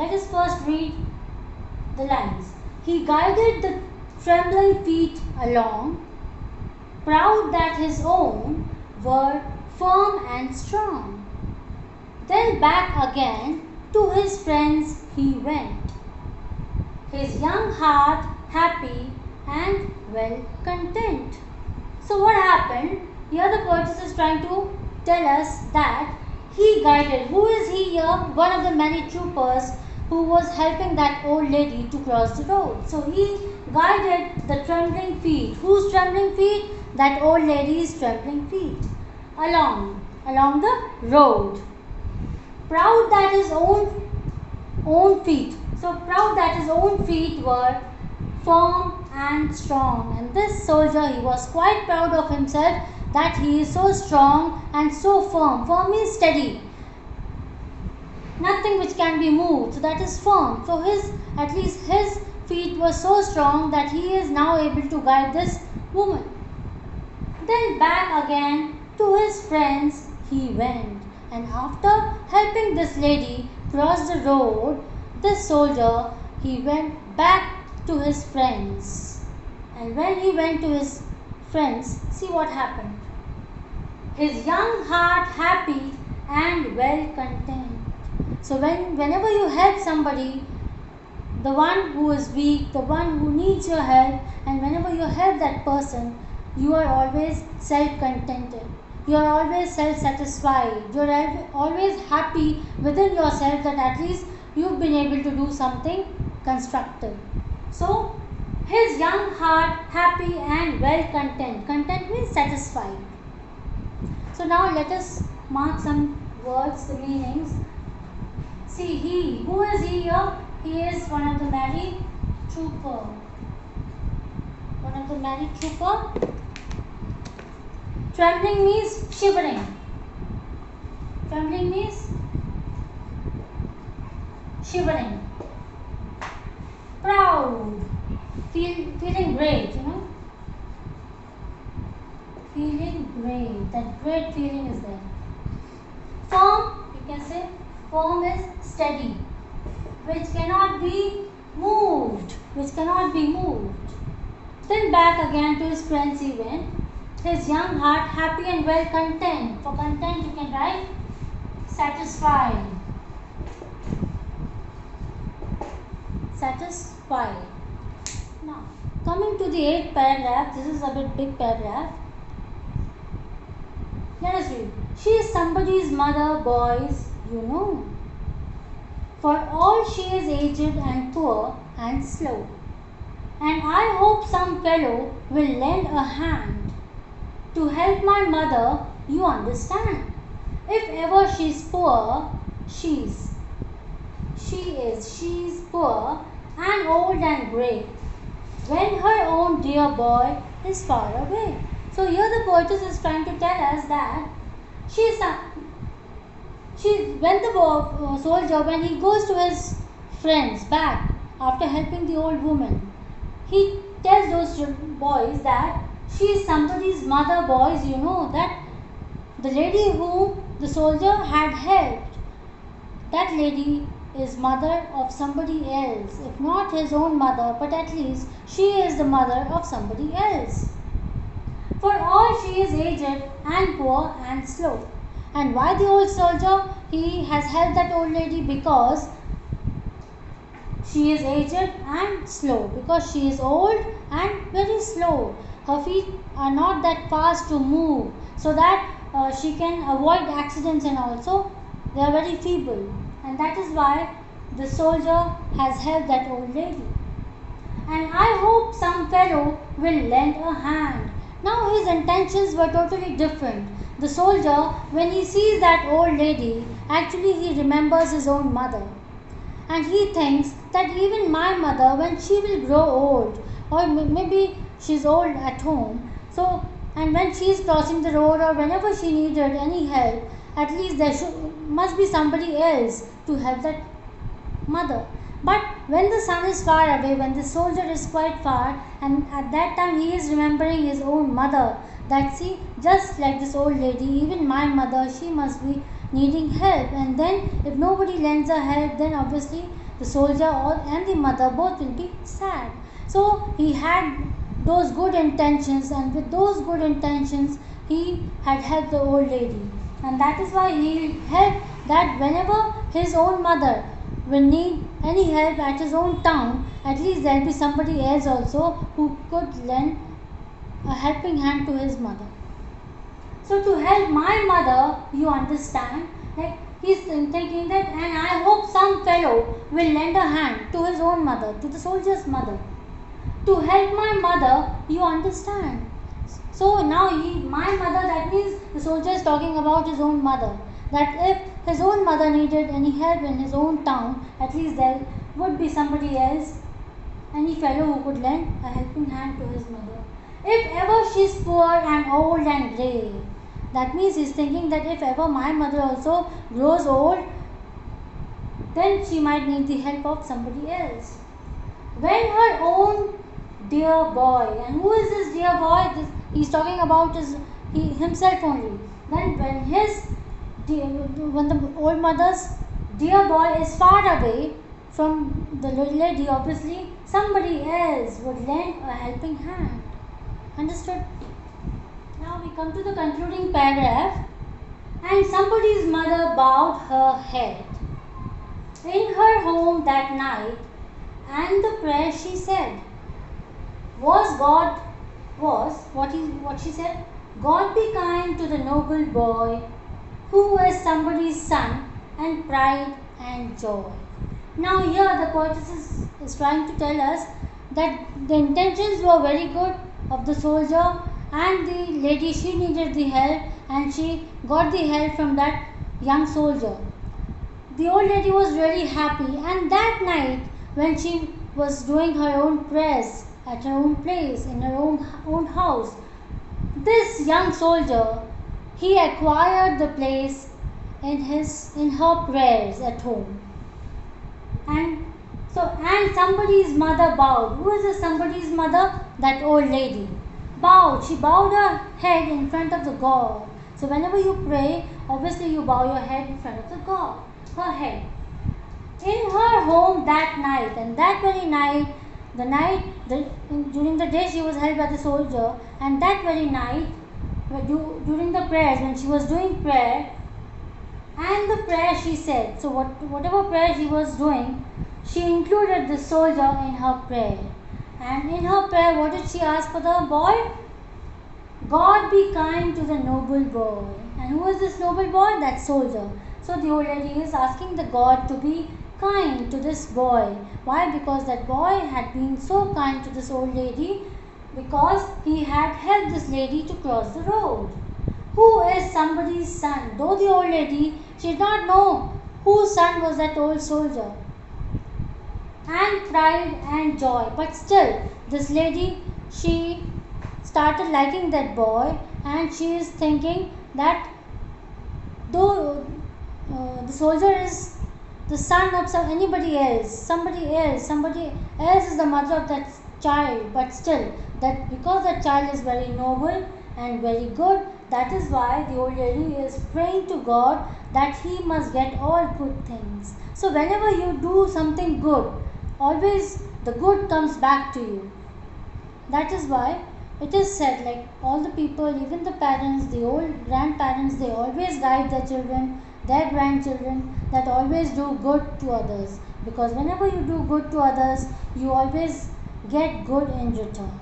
let us first read the lines. He guided the trembling feet along, proud that his own were firm and strong. Then back again to his friends he went, his young heart happy and well content. So what happened? Here the poetess is trying to tell us that he guided. Who is he here? One of the many troopers who was helping that old lady to cross the road. So he guided the trembling feet. Whose trembling feet? That old lady's trembling feet. Along the road. Proud that his own feet. So proud that his own feet were firm and strong. And this soldier, he was quite proud of himself that he is so strong and so firm. Firm means steady. Nothing which can be moved. So that is firm. So at least his feet were so strong that he is now able to guide this woman. Then back again to his friends he went. And after helping this lady cross the road, this soldier, he went back to his friends. And when he went to his friends, see what happened. His young heart happy and well content. So whenever you help somebody, the one who is weak, the one who needs your help, and whenever you help that person, you are always self-contented. You are always self-satisfied. You are always happy within yourself that at least you've been able to do something constructive. So, his young heart happy and well content. Content means satisfied. So now let us mark some words, the meanings. See, he. Who is he here? He is one of the married trooper. One of the married trooper. Trembling means shivering. Trembling means shivering. Proud. Feeling great, Feeling great. That great feeling is there. Firm, you can say firm is steady, which cannot be moved. Then back again to his friends he went. His young heart happy and well content. For content you can write satisfied. Satisfied. Now, coming to the 8th paragraph, this is a bit big paragraph. Let us read. She is somebody's mother, boys, For all she is aged and poor and slow. And I hope some fellow will lend a hand to help my mother, you understand. If ever she's poor, she's poor and old and grey, when her own dear boy is far away. So here the poetess is trying to tell us that when he goes to his friends back after helping the old woman, he tells those boys that she is somebody's mother, boys, that the lady whom the soldier had helped, that lady is mother of somebody else, if not his own mother, but at least she is the mother of somebody else. For all she is aged and poor and slow. And why the old soldier? He has helped that old lady because she is aged and slow, because she is old and very slow. Her feet are not that fast to move, so that she can avoid accidents, and also they are very feeble. And that is why the soldier has helped that old lady. And I hope some fellow will lend a hand. Now his intentions were totally different. The soldier, when he sees that old lady, actually he remembers his own mother. And he thinks that even my mother, when she will grow old, or maybe she's old at home, and when she is crossing the road or whenever she needed any help, at least there must be somebody else to help that mother. But when the sun is far away, when the soldier is quite far, and at that time he is remembering his own mother, that see, just like this old lady, even my mother, she must be needing help, and then if nobody lends a help, then obviously the soldier and the mother both will be sad. So he had those good intentions, and with those good intentions he had helped the old lady, and that is why he helped, that whenever his own mother will need any help at his own town, at least there will be somebody else also who could lend a helping hand to his mother. So to help my mother, you understand, like he's thinking that, and I hope some fellow will lend a hand to his own mother, to the soldier's mother. To help my mother, you understand. So now my mother, that means the soldier is talking about his own mother. That if his own mother needed any help in his own town, at least there would be somebody else, any fellow who could lend a helping hand to his mother. If ever she is poor and old and grey, that means he's thinking that if ever my mother also grows old, then she might need the help of somebody else. When her own dear boy, and who is this dear boy? He's talking about himself only. Then when the old mother's dear boy is far away from the lady, obviously somebody else would lend a helping hand. Understood? Now we come to the concluding paragraph. And somebody's mother bowed her head in her home that night, and the prayer she said was what she said, God be kind to the noble boy who is somebody's son and pride and joy. Now here the poetess is trying to tell us that the intentions were very good of the soldier, and the lady, she needed the help, and she got the help from that young soldier. The old lady was really happy, and that night when she was doing her own prayers at her own place, in her own house, this young soldier, he acquired the place in her prayers at home. And somebody's mother bowed. Who is this somebody's mother? That old lady. Bowed. She bowed her head in front of the God. So whenever you pray, obviously you bow your head in front of the God. Her head. In her home that night, and that very night, during the day she was held by the soldier, and that very night, during the prayers, when she was doing prayer, and the prayer she said, so whatever prayer she was doing, she included the soldier in her prayer. And in her prayer, what did she ask for the boy? God be kind to the noble boy. And who is this noble boy? That soldier. So the old lady is asking the God to be kind to this boy. Why? Because that boy had been so kind to this old lady, because he had helped this lady to cross the road. Who is somebody's son? Though the old lady, she did not know whose son was that old soldier. And pride and joy. But still, this lady, she started liking that boy, and she is thinking that though the soldier is the son of somebody else is the mother of that child, but still, that because that child is very noble and very good, that is why the old lady is praying to God that he must get all good things. So whenever you do something good, always the good comes back to you. That is why it is said, like all the people, even the parents, the old grandparents, they always guide their children, their grandchildren, that always do good to others. Because whenever you do good to others, you always get good in return.